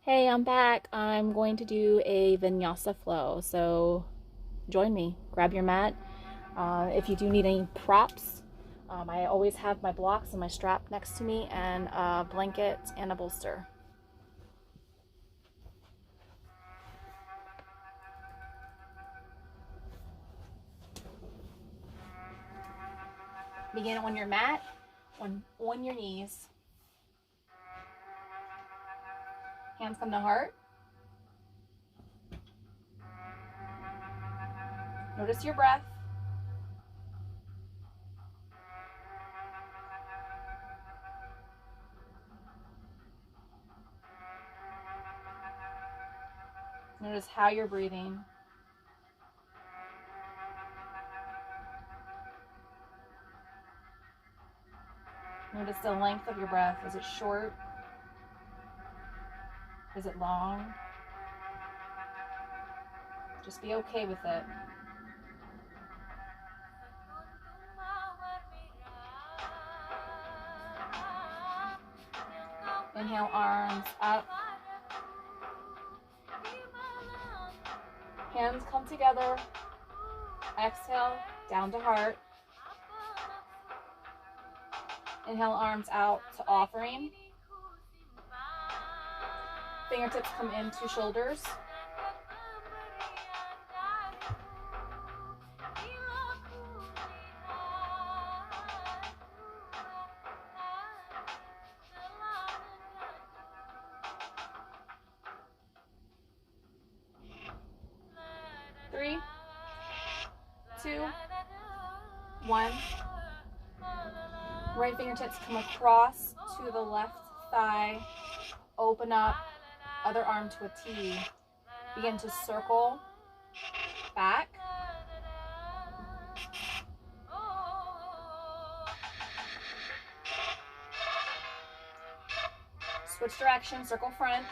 Hey, I'm back. I'm going to do a vinyasa flow. So join me. Grab your mat. If you do need any props, I always have my blocks and my strap next to me, and a blanket and a bolster. Begin on your mat, on your knees. Hands come to heart. Notice your breath. Notice how you're breathing. Notice the length of your breath. Is it short? Is it long? Just be okay with it. Inhale, arms up. Hands come together. Exhale, down to heart. Inhale, arms out to offering. Fingertips come into shoulders. Three, two, one. Right fingertips come across to the left thigh. Open up, other arm to a T. Begin to circle back. Switch direction, circle front.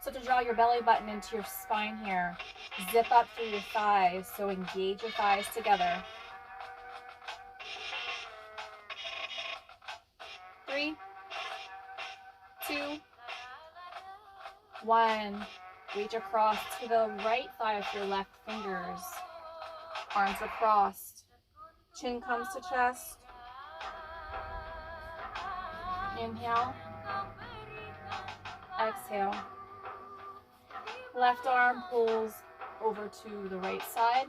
So to draw your belly button into your spine here, zip up through your thighs, so engage your thighs together. 3, 2, 1. Reach across to the right thigh with your left fingers. Arms are crossed. Chin comes to chest. Inhale. Exhale. Left arm pulls over to the right side.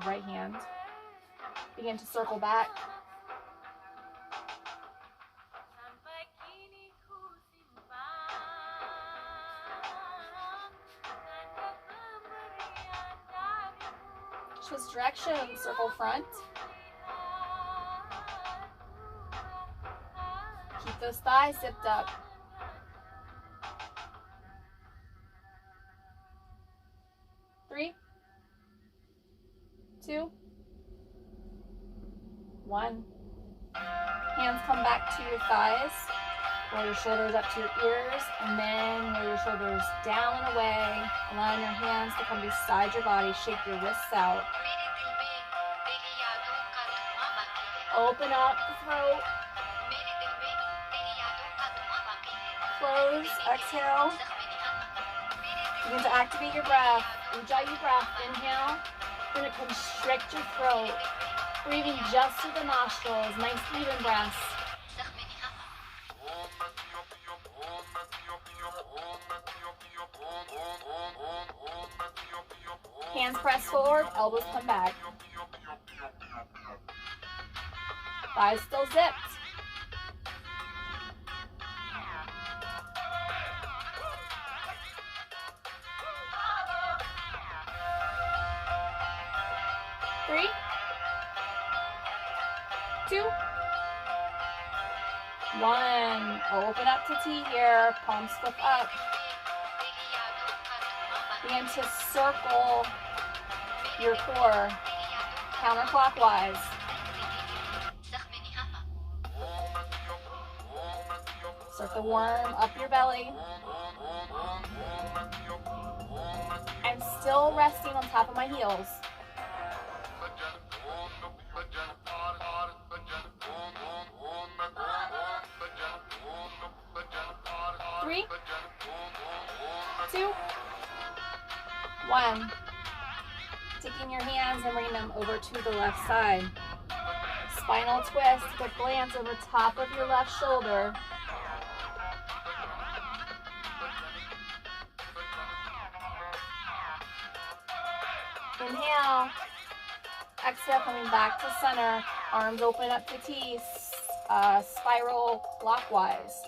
Right hand. Begin to circle back. Switch direction, circle front. Keep those thighs zipped up. 3, 2, 1. Hands come back to your thighs. Roll your shoulders up to your ears, and then roll your shoulders down and away. Allowing your hands to come beside your body. Shake your wrists out. Open up the throat. Close. Exhale. Begin to activate your breath. Ujjayi breath. Inhale. Then it constrict your throat. Breathing just through the nostrils. Nice even breaths. Hands press forward, elbows come back. Thighs still zipped. Three, 2, 1. Open up to T here. Palms flip up. Begin to circle your core counterclockwise. Start the worm up your belly. I'm still resting on top of my heels. 3, 2, 1. Taking your hands and bringing them over to the left side. Spinal twist, take a glance over top of your left shoulder. Inhale. Exhale, coming back to center. Arms open up to T. Spiral clockwise.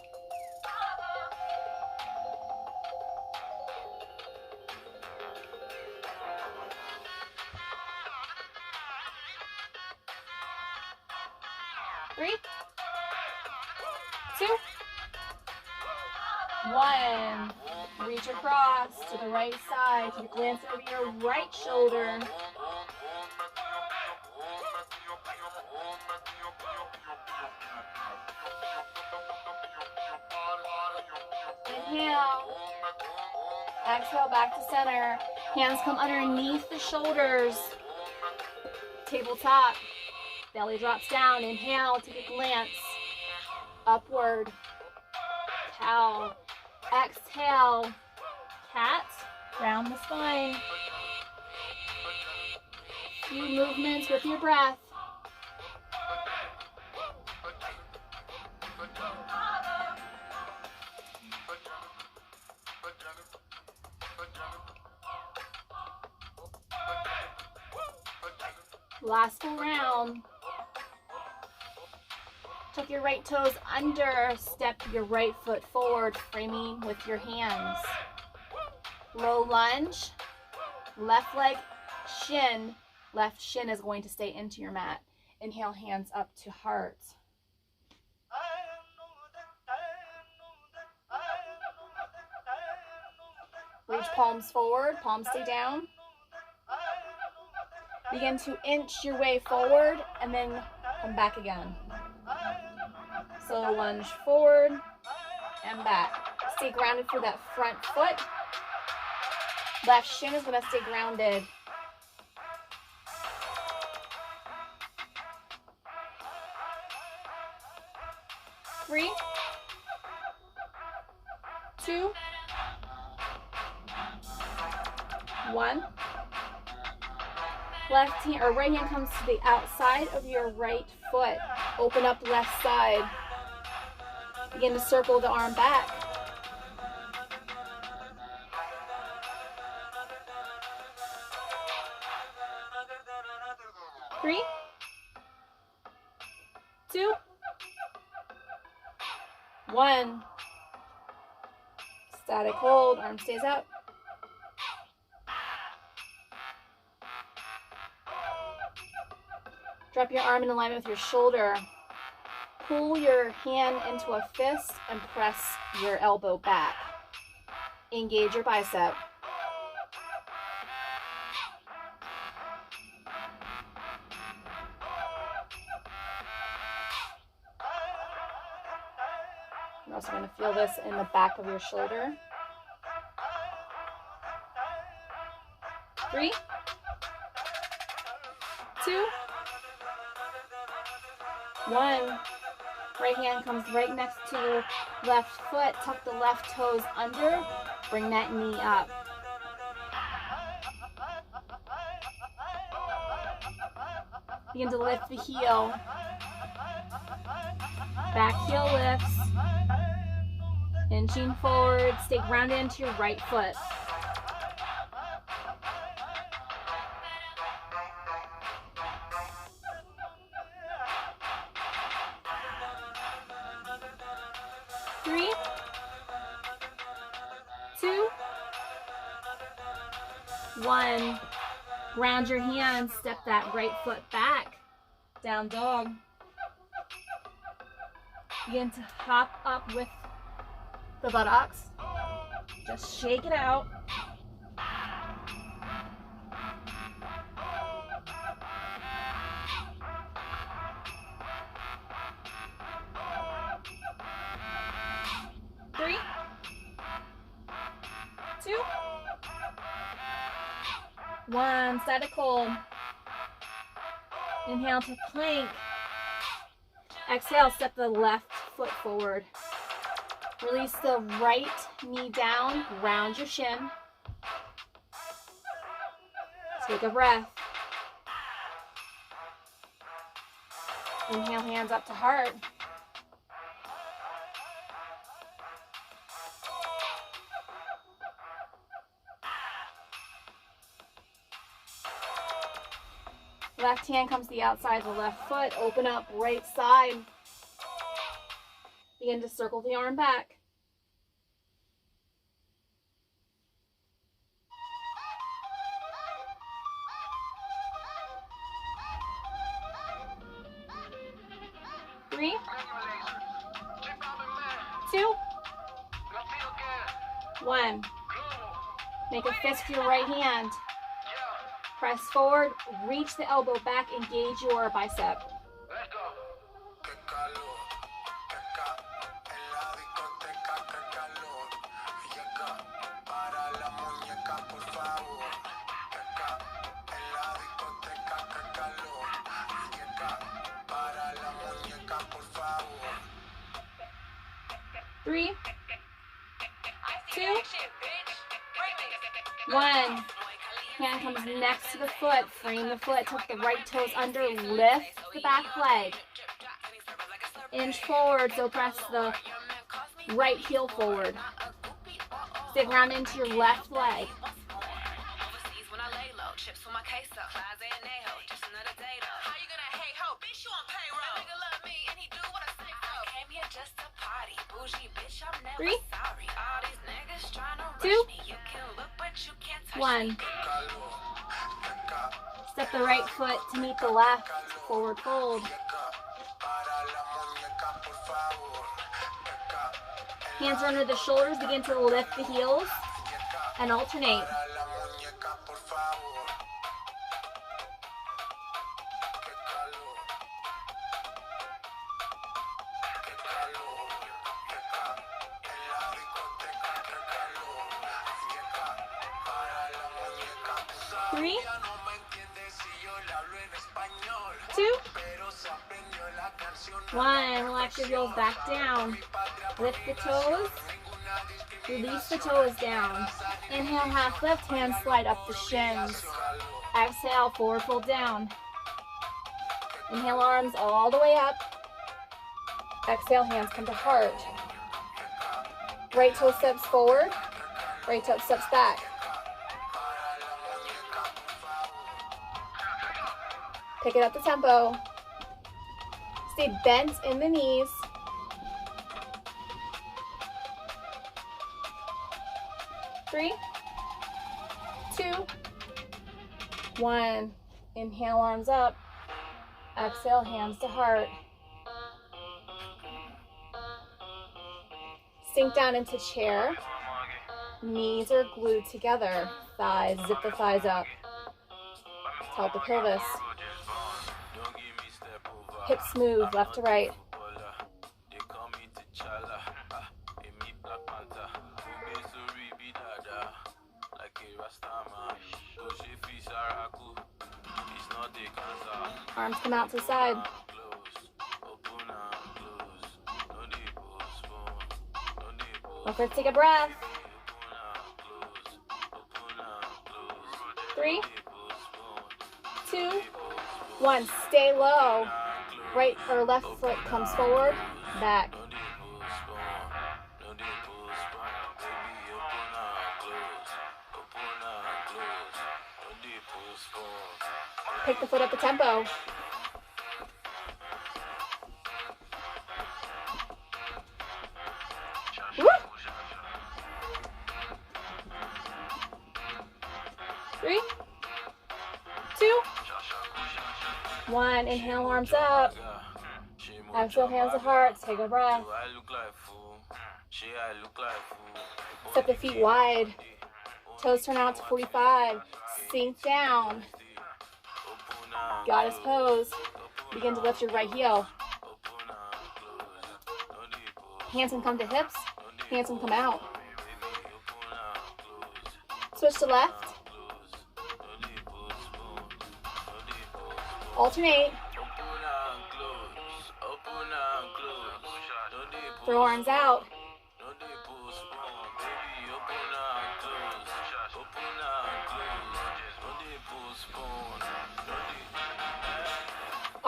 Three, 2, 1. Reach across to the right side. Take a glance over your right shoulder. Inhale. Exhale, back to center. Hands come underneath the shoulders. Tabletop. Belly drops down. Inhale, take a glance. Upward. Cow. Exhale. Cat. Round the spine. Few movements with your breath. Last full round. Tuck your right toes under. Step your right foot forward, framing with your hands. Low lunge. Left leg, shin. Left shin is going to stay into your mat. Inhale, hands up to heart. Reach palms forward, palms stay down. Begin to inch your way forward and then come back again. So lunge forward and back. Stay grounded for that front foot. Left shin is going to stay grounded. Three, 2, 1. Left hand or right hand comes to the outside of your right foot. Open up left side. Begin to circle the arm back. Three, 2, 1. Static hold, arm stays up. Drop your arm in alignment with your shoulder. Pull your hand into a fist and press your elbow back. Engage your bicep. You're also going to feel this in the back of your shoulder. 3, 2, 1. Right hand comes right next to the left foot. Tuck the left toes under. Bring that knee up. Begin to lift the heel. Back heel lifts. Inching forward. Stay grounded into your right foot. Three, 2, 1. Ground your hands. Step that right foot back. Down dog. Begin to hop up with the buttocks. Just shake it out. Three, 2, 1. Static hold. Inhale to plank. Exhale, step the left foot forward. Release the right knee down, round your shin. Take a breath. Inhale, hands up to heart. Left hand comes to the outside of the left foot. Open up right side. Begin to circle the arm back. Three, two, one. Make a fist with your right hand. Press forward, reach the elbow back, engage your bicep. Three, two, one. Hand comes next to the foot. Frame the foot. Tuck the right toes under. Lift the back leg. Inch forward. So press the right heel forward. Stick around into your left leg. Three, two, one. Step the right foot to meet the left. Forward fold. Hands are under the shoulders. Begin to lift the heels and alternate. Three, two, one. Relax your heels back down. Lift the toes. Release the toes down. Inhale, half lift. Hands slide up the shins. Exhale, forward fold down. Inhale, arms all the way up. Exhale, hands come to heart. Right toe steps forward. Right toe steps back. Pick it up the tempo. Stay bent in the knees. Three, two, one. Inhale, arms up. Exhale, hands to heart. Sink down into chair. Knees are glued together. Thighs, zip the thighs up. Tilt the pelvis. Hips move left to right. Arms come out to the side. Don't forget to take a breath. 3, 2, 1. Stay low. Right or left foot comes forward, back. Pick the foot up the tempo. Woo! 3, 2, 1. Inhale, arms up. Exhale, hands to heart. Take a breath. Step the feet wide. Toes turn out to 45. Sink down. Goddess pose. Begin to lift your right heel. Hands can come to hips. Hands can come out. Switch to left. Alternate. Throw arms out.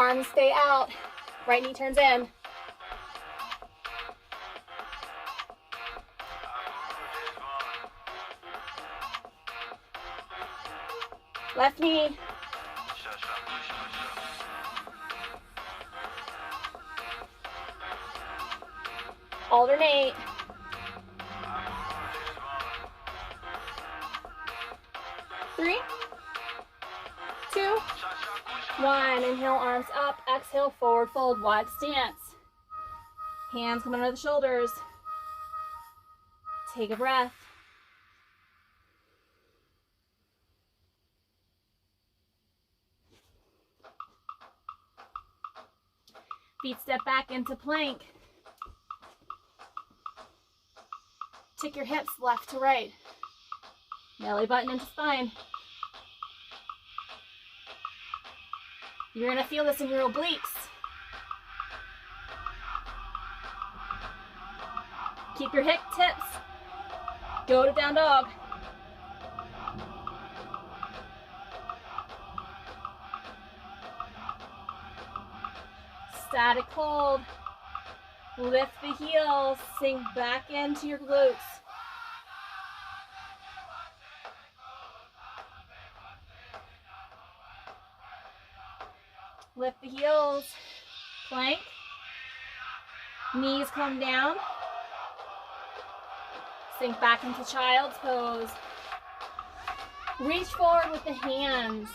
Arms stay out. Right knee turns in. Left knee. Alternate. 3, 2, 1. Inhale, arms up. Exhale, forward fold, wide stance. Hands come under the shoulders. Take a breath. Feet step back into plank. Tick your hips left to right. Belly button into spine. You're going to feel this in your obliques. Keep your hip tips. Go to down dog. Static hold. Lift the heels. Sink back into your glutes. Lift the heels. Plank. Knees come down. Sink back into child's pose. Reach forward with the hands.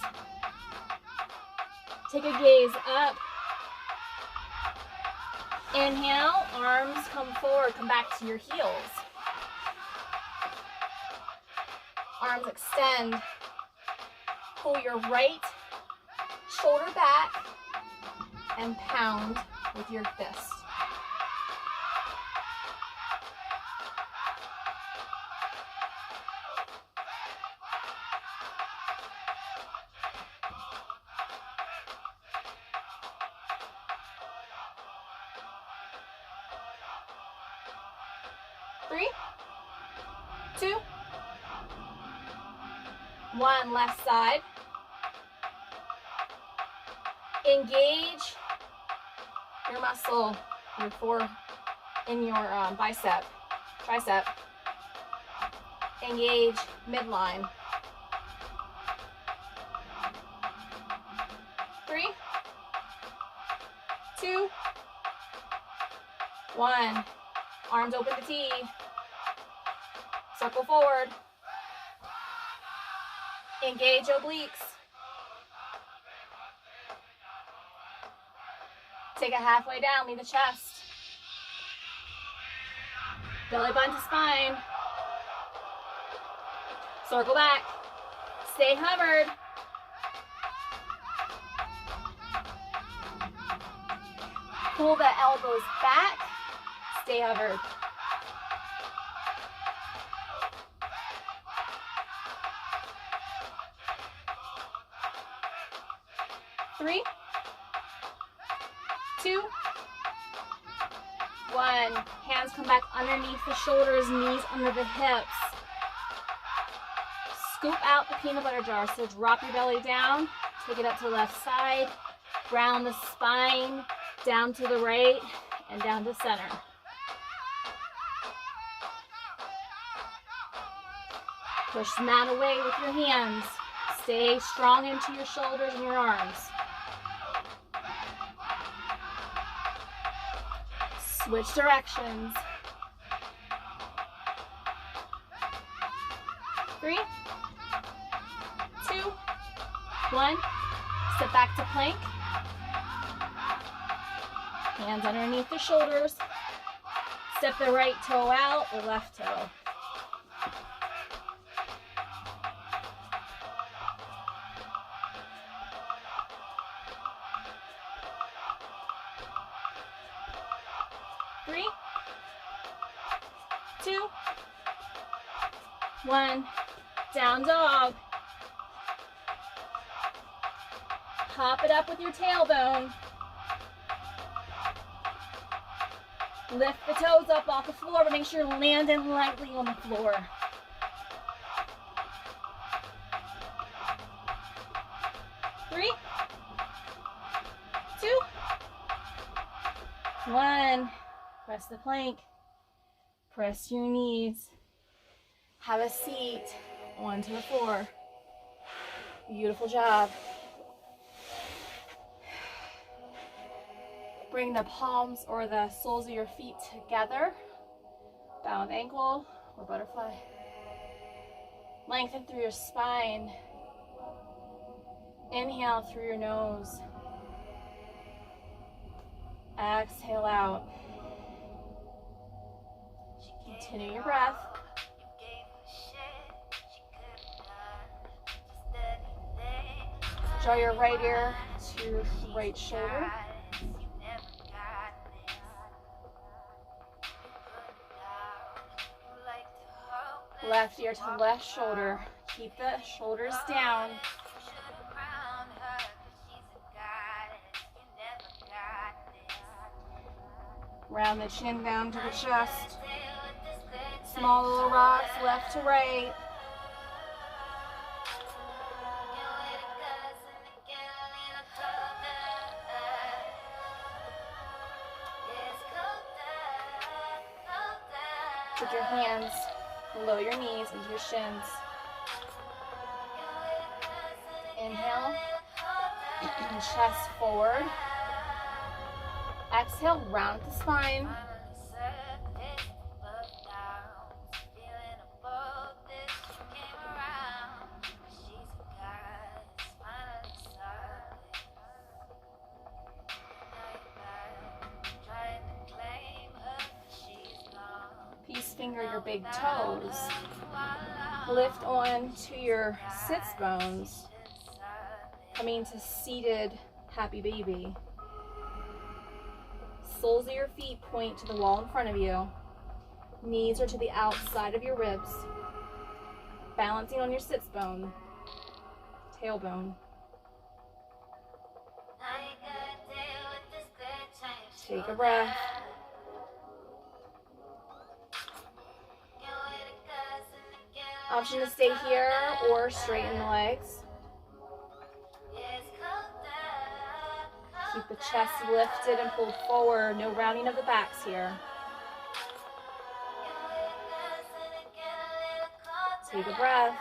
Take a gaze up. Inhale, arms come forward, come back to your heels. Arms extend. Pull your right shoulder back and pound with your fist. Three, 2, 1. Left side. Engage your muscle, in your bicep, tricep. Engage midline. 3, 2, 1. Arms open to T. Circle forward. Engage obliques. Take a halfway down, lean the chest. Belly button to spine. Circle back. Stay hovered. Pull the elbows back. Stay hovered. Three, 2, 1. Hands come back underneath the shoulders, knees under the hips. Scoop out the peanut butter jar. So drop your belly down, take it up to the left side, round the spine, down to the right, and down to center. Push the mat away with your hands. Stay strong into your shoulders and your arms. Switch directions. 3, 2, 1. Step back to plank. Hands underneath the shoulders. Step the right toe out, the left toe. Three, 2, 1. Down dog. Hop it up with your tailbone. Lift the toes up off the floor, but make sure you're landing lightly on the floor. Three, 2, 1. Press the plank. Press your knees. Have a seat onto the floor. Beautiful job. Bring the palms or the soles of your feet together. Bound ankle or butterfly. Lengthen through your spine. Inhale through your nose. Exhale out. Continue your breath. Draw your right ear to right shoulder. Left ear to left shoulder. Keep the shoulders down. Round the chin down to the chest. Small little rocks left to right. Put your hands below your knees into your shins. Inhale, chest forward. Exhale, round the spine. Peace finger your big toes. Lift on to your sits bones. Coming to seated happy baby. Soles of your feet point to the wall in front of you. Knees are to the outside of your ribs. Balancing on your sits bone, tailbone. Take a breath. Option to stay here or straighten the legs. Keep the chest lifted and pulled forward. No rounding of the backs here. Take a breath.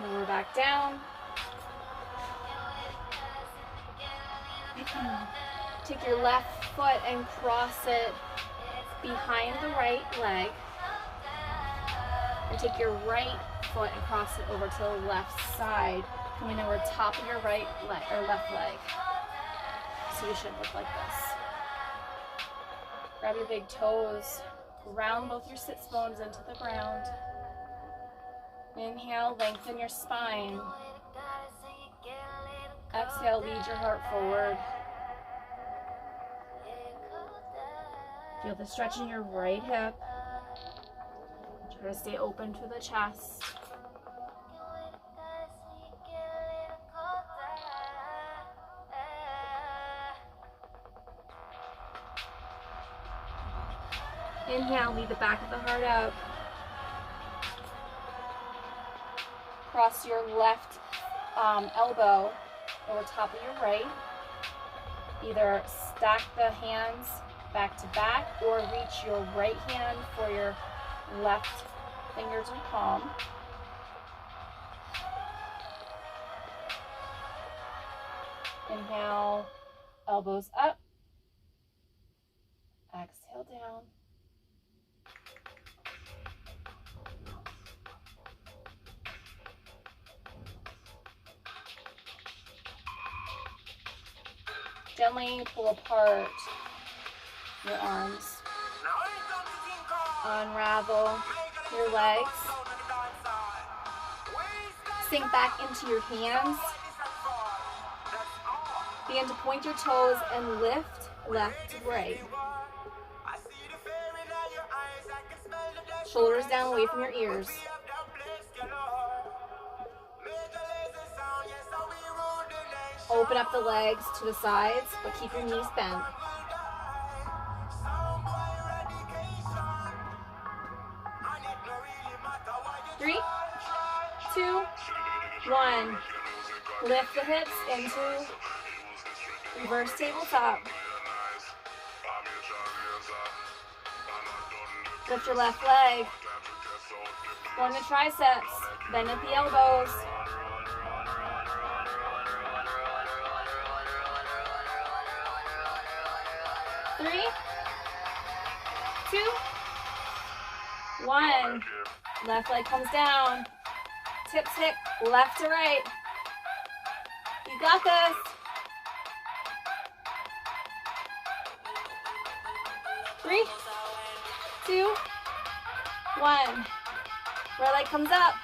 Lower back down. Take your left foot and cross it behind the right leg. And take your right foot and cross it over to the left side, coming over top of your right leg or left leg. So you should look like this. Grab your big toes, round both your sits bones into the ground. Inhale, lengthen your spine. Exhale, lead your heart forward. Feel the stretch in your right hip. Try to stay open to the chest. Inhale, lead the back of the heart up. Cross your left elbow over top of your right. Either stack the hands back to back or reach your right hand for your left fingers and palm. Inhale, elbows up. Exhale down. Gently pull apart your arms. Unravel your legs. Sink back into your hands. Begin to point your toes and lift left to right. Shoulders down away from your ears. Open up the legs to the sides, but keep your knees bent. Three, two, 1. Lift the hips into reverse tabletop. Lift your left leg. Go into triceps. Bend at the elbows. 3, 2, 1. Left leg comes down. Tips hip left to right. You got this. 3, 2, 1. Right leg comes up.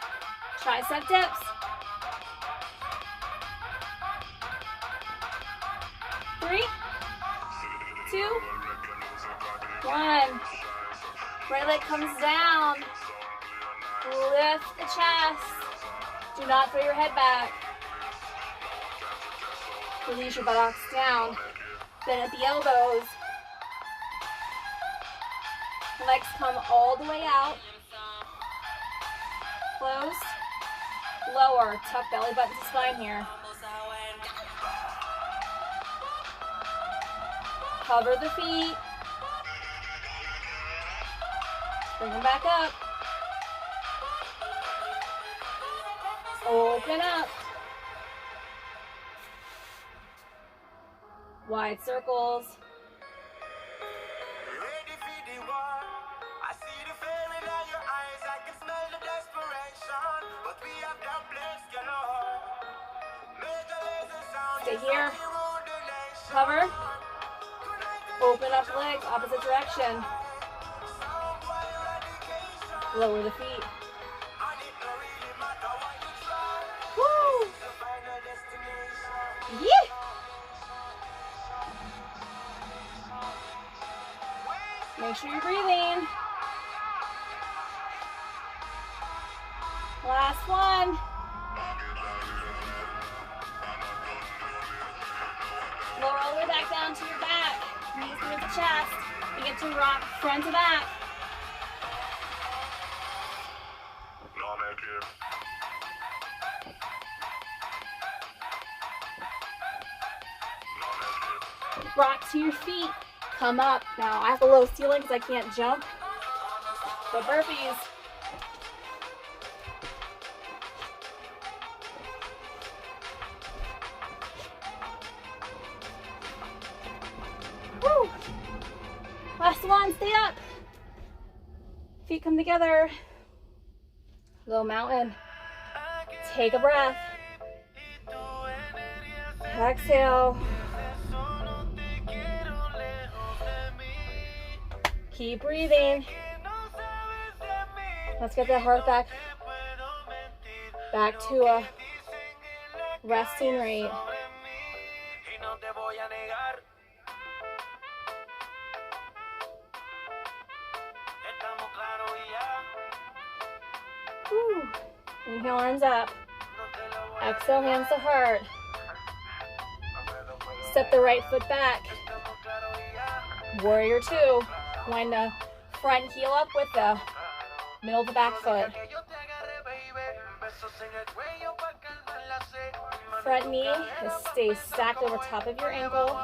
Tricep dips. 3, 2, 1. Right leg comes down. Lift the chest. Do not throw your head back. Release your buttocks down. Bend at the elbows. Legs come all the way out. Close. Lower. Tuck belly button to spine here. Cover the feet. Bring them back up. Open up. Wide circles. Stay here. Cover. Open up legs, opposite direction. Lower the feet. Woo! Yeah! Make sure you're breathing. Last one. Lower all the way back down to your back. Knees towards the chest. Begin to rock front to back. Rock to your feet. Come up. Now I have a low ceiling because I can't jump. So burpees. Woo. Last one. Stay up. Feet come together. Low mountain. Take a breath. Exhale. Keep breathing. Let's get that heart back to a resting rate. Woo. Inhale, arms up. Exhale, hands to heart. Step the right foot back. Warrior 2. Wind the front heel up with the middle of the back foot. Front knee stays stacked over top of your ankle.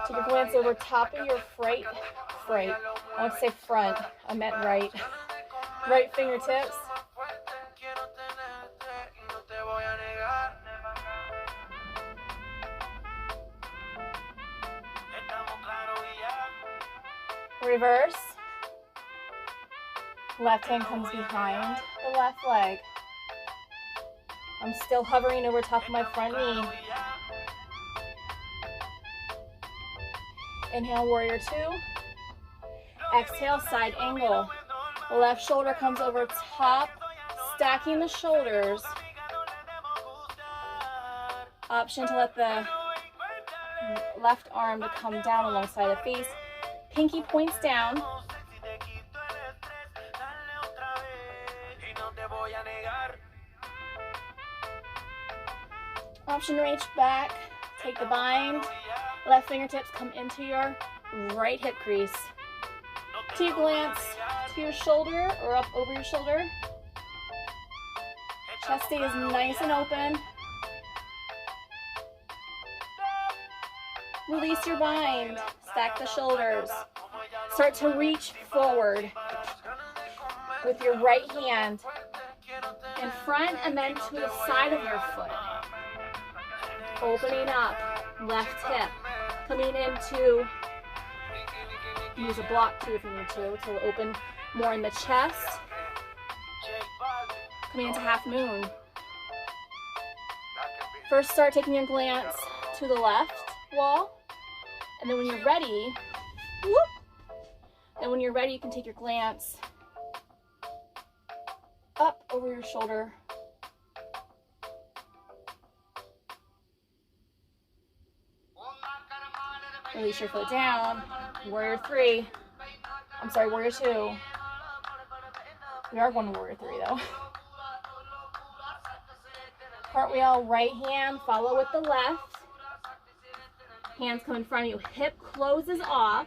Take your glance over top of your right. I want to say front. I meant right. Right fingertips. Reverse. Left hand comes behind the left leg. I'm still hovering over top of my front knee. Inhale, warrior 2. Exhale, side angle. Left shoulder comes over top, stacking the shoulders. Option to let the left arm to come down alongside the face. Pinky points down. Option to reach back, take the bind. Left fingertips come into your right hip crease. To glance to your shoulder or up over your shoulder. Chest stays nice and open. Release your bind. Stack the shoulders. Start to reach forward with your right hand in front and then to the side of your foot. Opening up, left hip. Coming into, use a block too if you need to open more in the chest. Coming into half moon. First, start taking your glance to the left wall. And then when you're ready, you can take your glance up over your shoulder. Release your foot down. Warrior 3. I'm sorry, Warrior 2. We are going to Warrior 3 though. Cartwheel, right hand, follow with the left. Hands come in front of you. Hip closes off.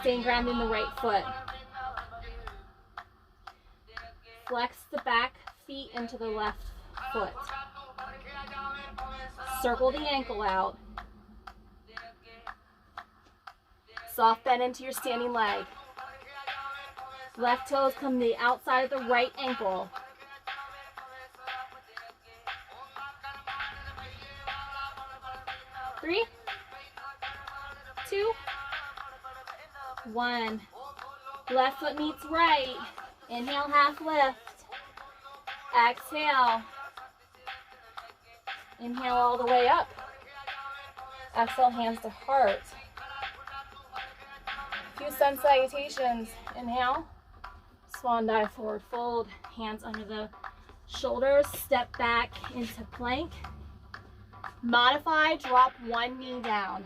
Staying grounded in the right foot. Flex the back feet into the left foot. Circle the ankle out. Soft bend into your standing leg. Left toes come to the outside of the right ankle. Three, 2, 1. Left foot meets right. Inhale, half lift. Exhale. Inhale all the way up. Exhale, hands to heart. A few sun salutations. Inhale. Swan dive, forward fold. Hands under the shoulders. Step back into plank. Modify, drop one knee down.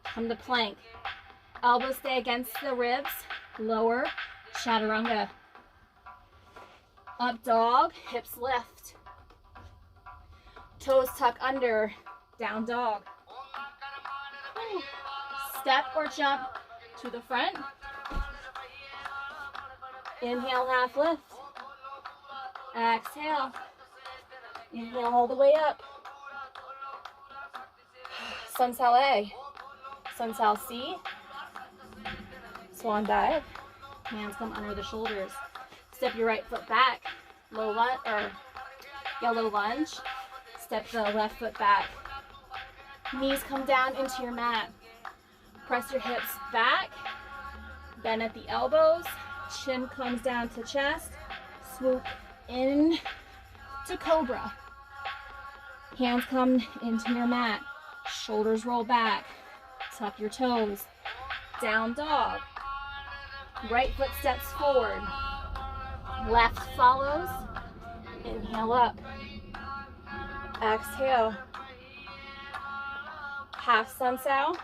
Come to plank. Elbows stay against the ribs. Lower, chaturanga. Up dog, hips lift. Toes tuck under, down dog. Step or jump to the front. Inhale, half lift. Exhale. Inhale all the way up. Sun Sal A, Sun Sal C, Swan dive. Hands come under the shoulders. Step your right foot back, low lunge or yellow lunge. Step the left foot back. Knees come down into your mat. Press your hips back. Bend at the elbows. Chin comes down to chest. Swoop in to cobra. Hands come into your mat. Shoulders roll back. Tuck your toes. Down dog. Right foot steps forward. Left follows. Inhale up. Exhale. Half sun sal.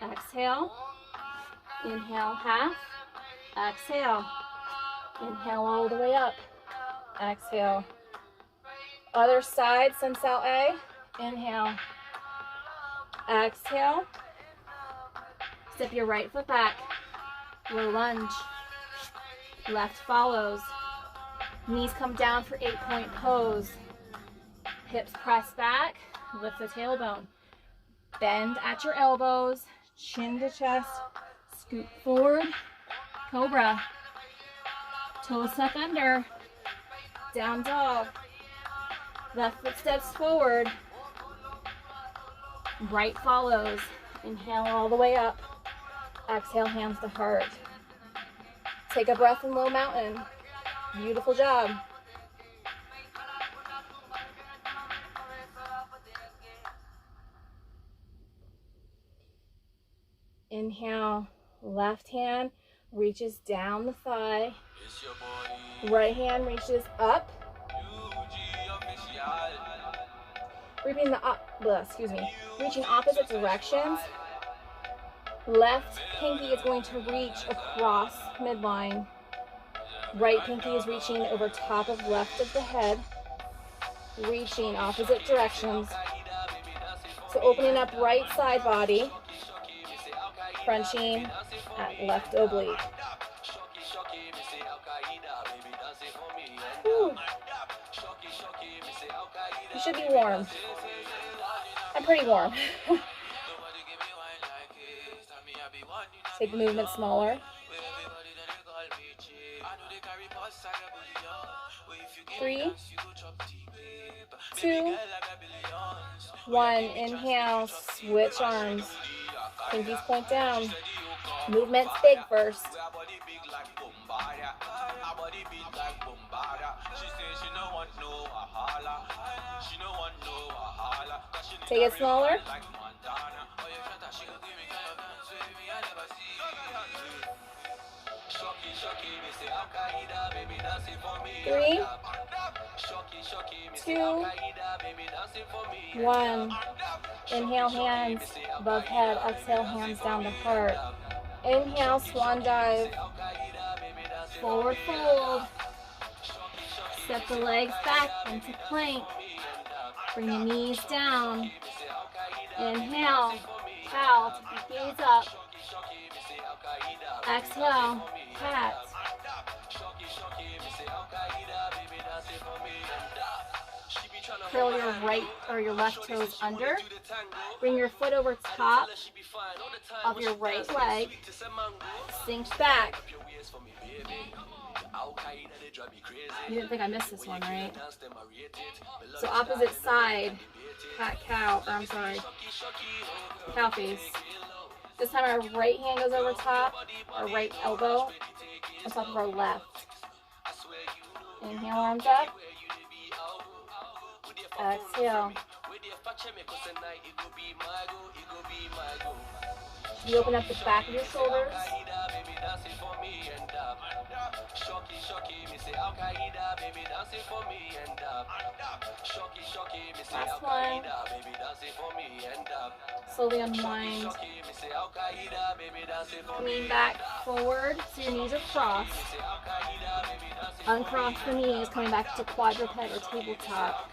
Exhale. Inhale half. Exhale. Inhale all the way up. Exhale. Other side, sun sal A. Inhale. Exhale. Step your right foot back. Low lunge. Left follows. Knees come down for 8-point pose. Hips press back. Lift the tailbone. Bend at your elbows. Chin to chest. Scoot forward. Cobra. Toes tuck under. Down dog. Left foot steps forward. Right follows. Inhale all the way up. Exhale, hands to heart. Take a breath in low mountain. Beautiful job. Inhale, left hand reaches down the thigh. Right hand reaches up. Reaching reaching opposite directions. Left pinky is going to reach across midline. Right pinky is reaching over top of left of the head. Reaching opposite directions. So opening up right side body. Crunching at left oblique. Whew. You should be warm. I'm pretty warm. Take the movement smaller. 3, 2, 1. Inhale, switch arms. Pinkies point down. Movement's big first. Take it smaller. 3, 2, 1. Inhale, hands above head. Exhale, hands down the heart. Inhale, swan dive. Forward fold. Step the legs back into plank. Bring the knees down. Inhale, cow, take the gaze up. Exhale, cat. Curl your right or your left toes under. Bring your foot over top of your right leg. Sink back. You didn't think I missed this one, right? So opposite side, cat, cow, or I'm sorry, cow face. This time our right hand goes over top, our right elbow on top of our left. Inhale, arms up. Exhale. You open up the back of your shoulders. Last one. Slowly unwind. Coming back forward so your knees are crossed. Uncross the knees, coming back to quadruped or tabletop.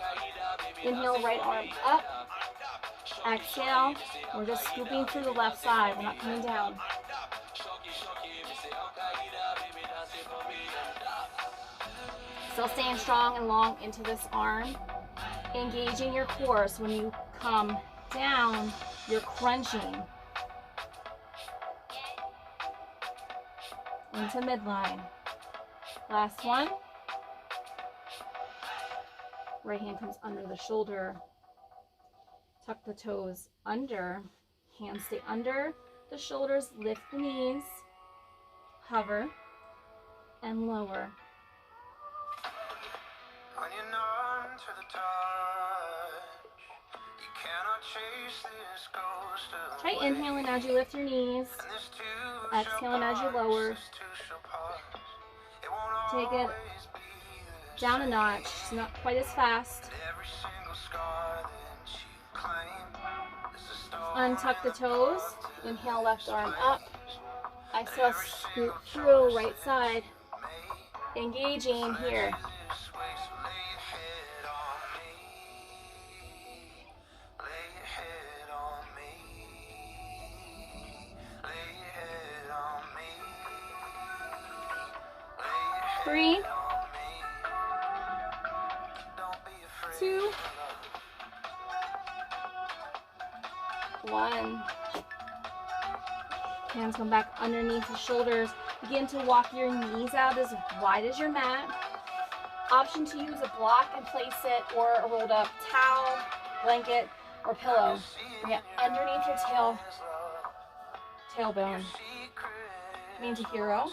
Inhale, right arm up. Exhale. We're just scooping through the left side. We're not coming down. Still staying strong and long into this arm. Engaging your core. So when you come down, you're crunching into midline. Last one. Right hand comes under the shoulder. Tuck the toes under. Hands stay under the shoulders. Lift the knees. Hover and lower. Try inhaling as you lift your knees. Exhaling as you lower. Take it down a notch. It's not quite as fast. Untuck the toes. Inhale, left arm up. Exhale, scoot through right side. Engaging here. Three, 2, 1. Hands come back underneath the shoulders. Begin to walk your knees out as wide as your mat. Option to use a block and place it, or a rolled up towel, blanket, or pillow. Bring it underneath your tailbone. Come into hero.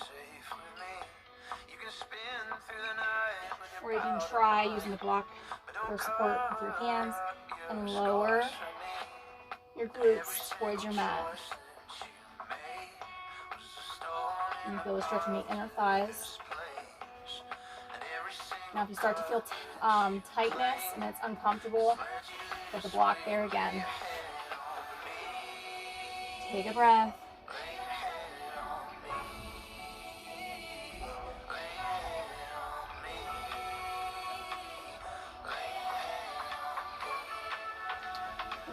Or you can try using the block for support with your hands and lower your glutes towards your mat. And feel the stretch in the inner thighs. Now if you start to feel tightness and it's uncomfortable, put the block there again. Take a breath.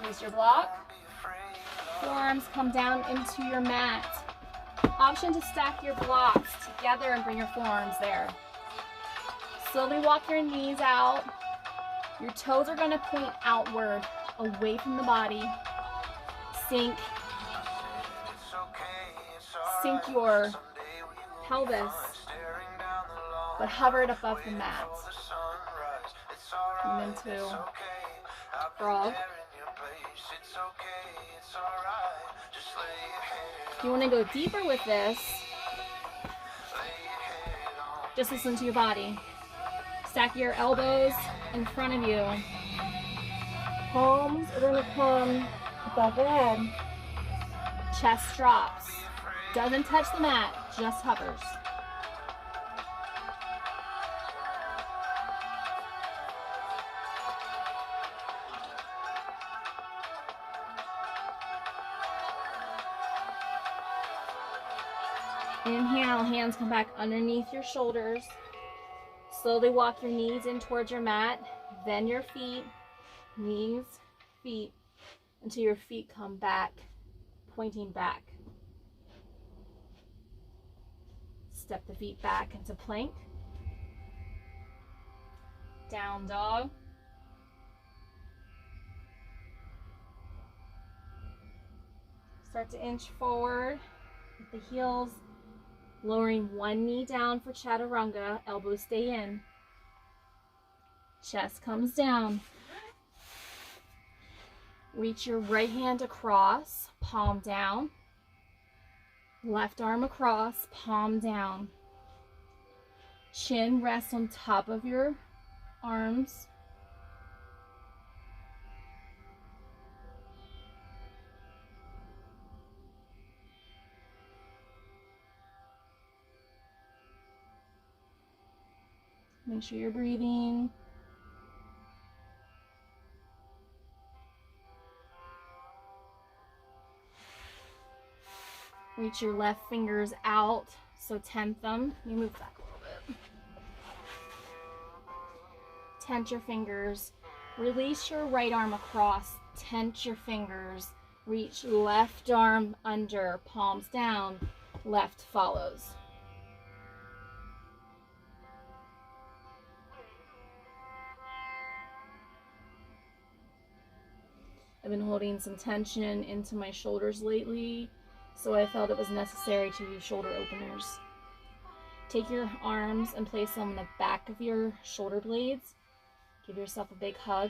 Release your block. Forearms come down into your mat. Option to stack your blocks together and bring your forearms there. Slowly walk your knees out. Your toes are going to point outward, away from the body. Sink your pelvis, but hover it above the mat. And into frog. If you want to go deeper with this, just listen to your body. Stack your elbows in front of you. Palms are going to come above the head. Chest drops. Doesn't touch the mat, just hovers. Inhale, hands come back underneath your shoulders. Slowly walk your knees in towards your mat, then your feet, knees, feet, until your feet come back, pointing back. Step the feet back into plank. Down dog. Start to inch forward with the heels, lowering one knee down for chaturanga, elbows stay in. Chest comes down. Reach your right hand across, palm down. Left arm across, palm down. Chin rests on top of your arms. Make sure you're breathing. Reach your left fingers out, so tenth them. You move back a little bit. Tense your fingers. Release your right arm across. Tense your fingers. Reach left arm under, palms down. Left follows. I've been holding some tension into my shoulders lately, so I felt it was necessary to use shoulder openers. Take your arms and place them on the back of your shoulder blades. Give yourself a big hug.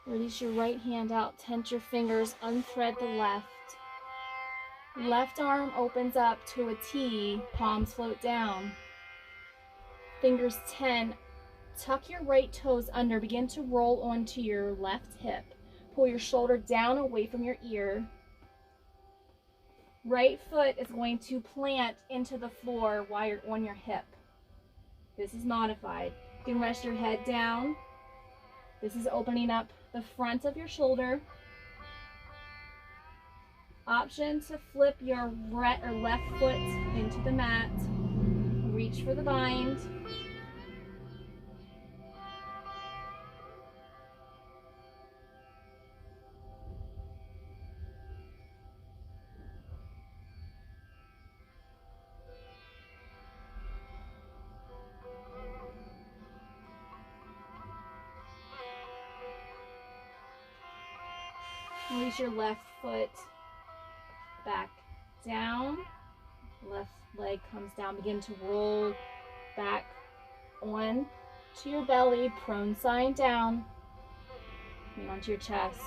Release your right hand out, tense your fingers, unthread the left. Left arm opens up to a T, palms float down. Fingers 10. Tuck your right toes under, begin to roll onto your left hip. Pull your shoulder down away from your ear. Right foot is going to plant into the floor while you're on your hip. This is modified. You can rest your head down. This is opening up the front of your shoulder. Option to flip your right or left foot into the mat. Reach for the bind. Release your left foot back down. Left leg comes down. Begin to roll back on to your belly. Prone side down. And onto your chest.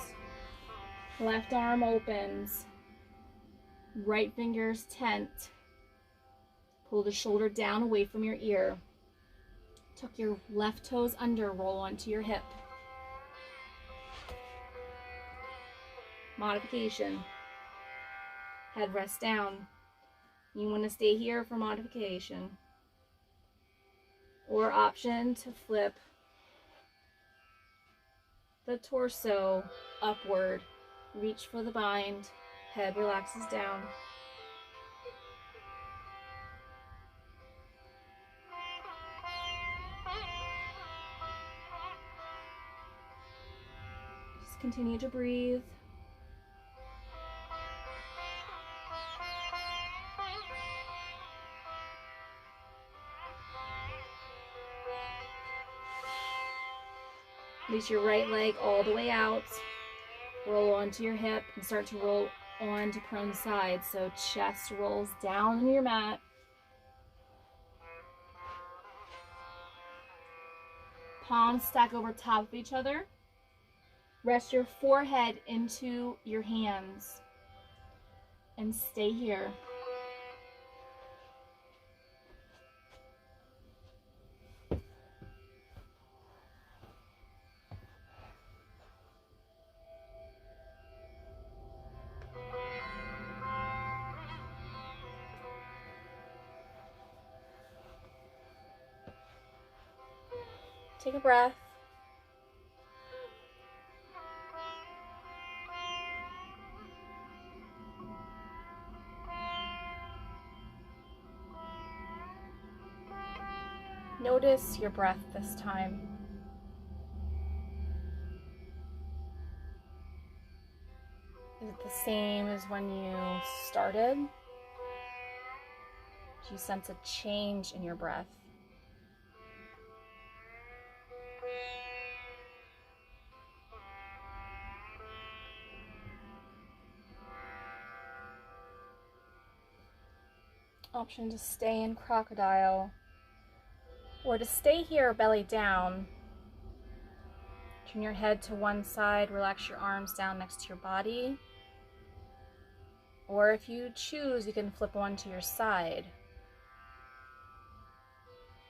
Left arm opens. Right fingers tent. Pull the shoulder down away from your ear. Tuck your left toes under. Roll onto your hip. Modification. Head rests down. You want to stay here for modification. Or option to flip the torso upward. Reach for the bind. Head relaxes down. continue to breathe. Reach your right leg all the way out. Roll onto your hip and start to roll onto prone side. So chest rolls down on your mat. Palms stack over top of each other. Rest your forehead into your hands and stay here. Take a breath. Notice your breath this time. Is it the same as when you started? Do you sense a change in your breath? Option to stay in crocodile or to stay here belly down. Turn your head to one side, relax your arms down next to your body. Or if you choose, you can flip one to your side,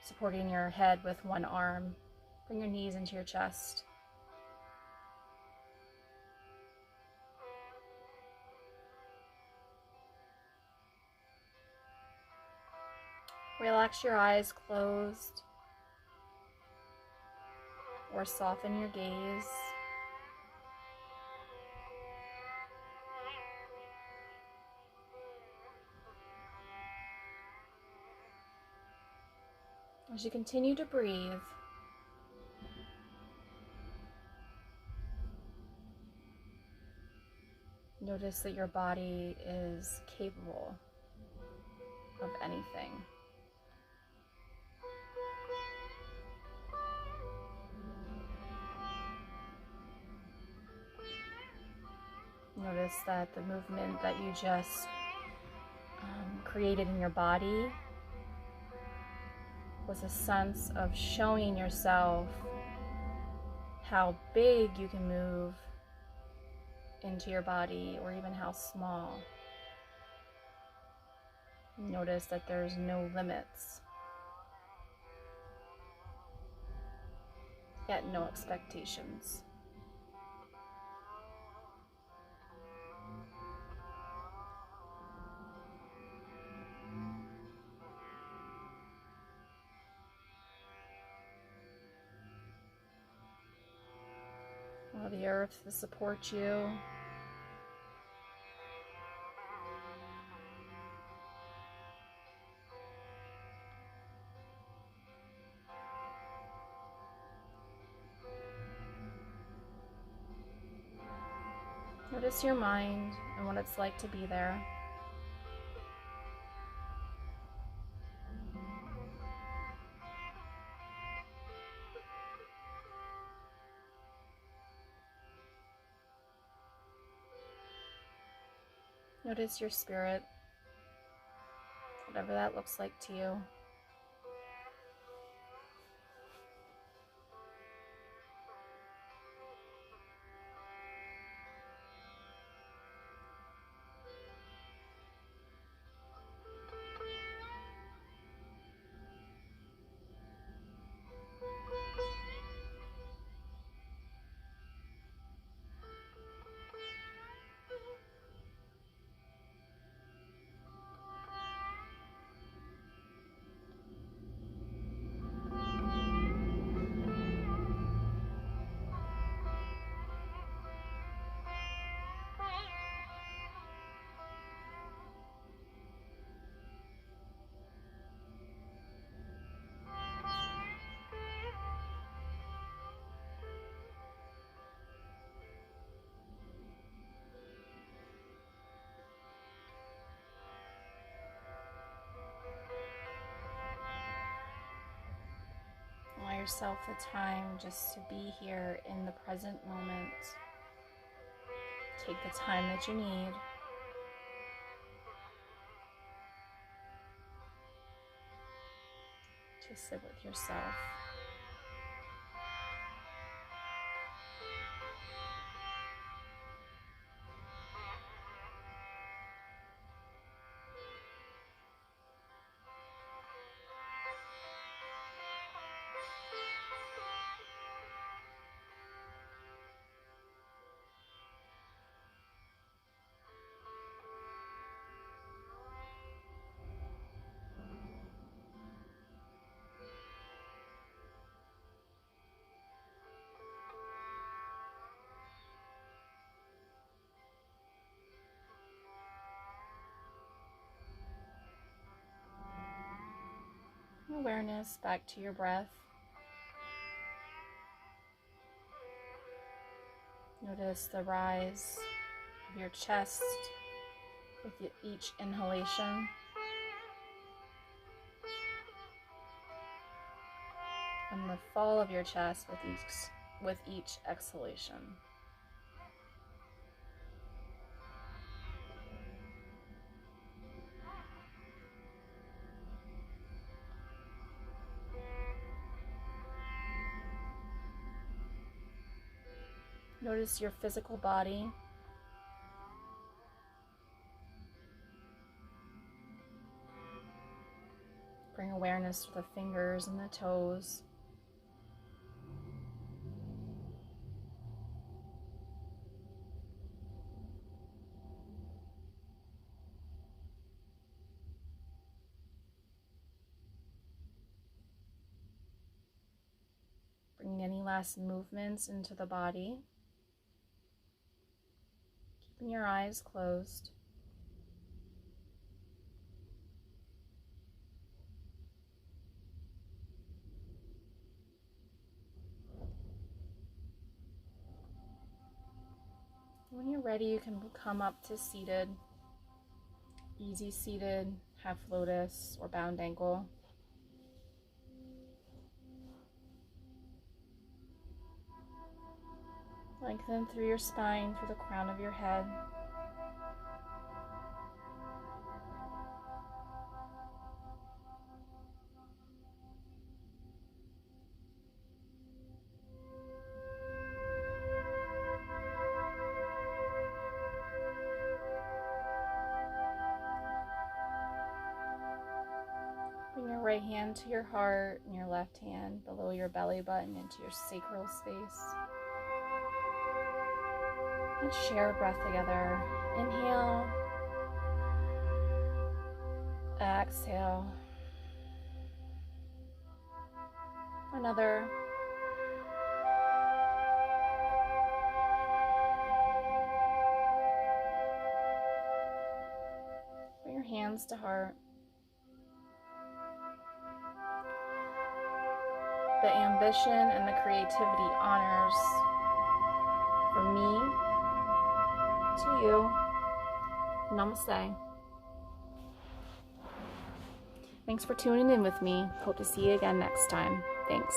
supporting your head with one arm. Bring your knees into your chest. Relax your eyes closed or soften your gaze. As you continue to breathe, notice that your body is capable of anything. Notice that the movement that you just created in your body was a sense of showing yourself how big you can move into your body, or even how small. Notice that there's no limits, yet no expectations. Allow the earth to support you. Notice your mind and what it's like to be there. Notice your spirit, whatever that looks like to you. yourself the time just to be here in the present moment. Take the time that you need. To sit with yourself. Awareness back to your breath. Notice the rise of your chest with each inhalation, and the fall of your chest with each exhalation. Notice your physical body. Bring awareness to the fingers and the toes. Bringing any last movements into the body. Keeping your eyes closed. When you're ready, you can come up to seated, easy seated, half lotus, or bound ankle. Lengthen through your spine, through the crown of your head. Bring your right hand to your heart and your left hand below your belly button into your sacral space. Let's share a breath together. Inhale. Exhale. Another. Bring your hands to heart. The ambition and the creativity honors from me to you. Namaste. Thanks for tuning in with me. Hope to see you again next time. Thanks.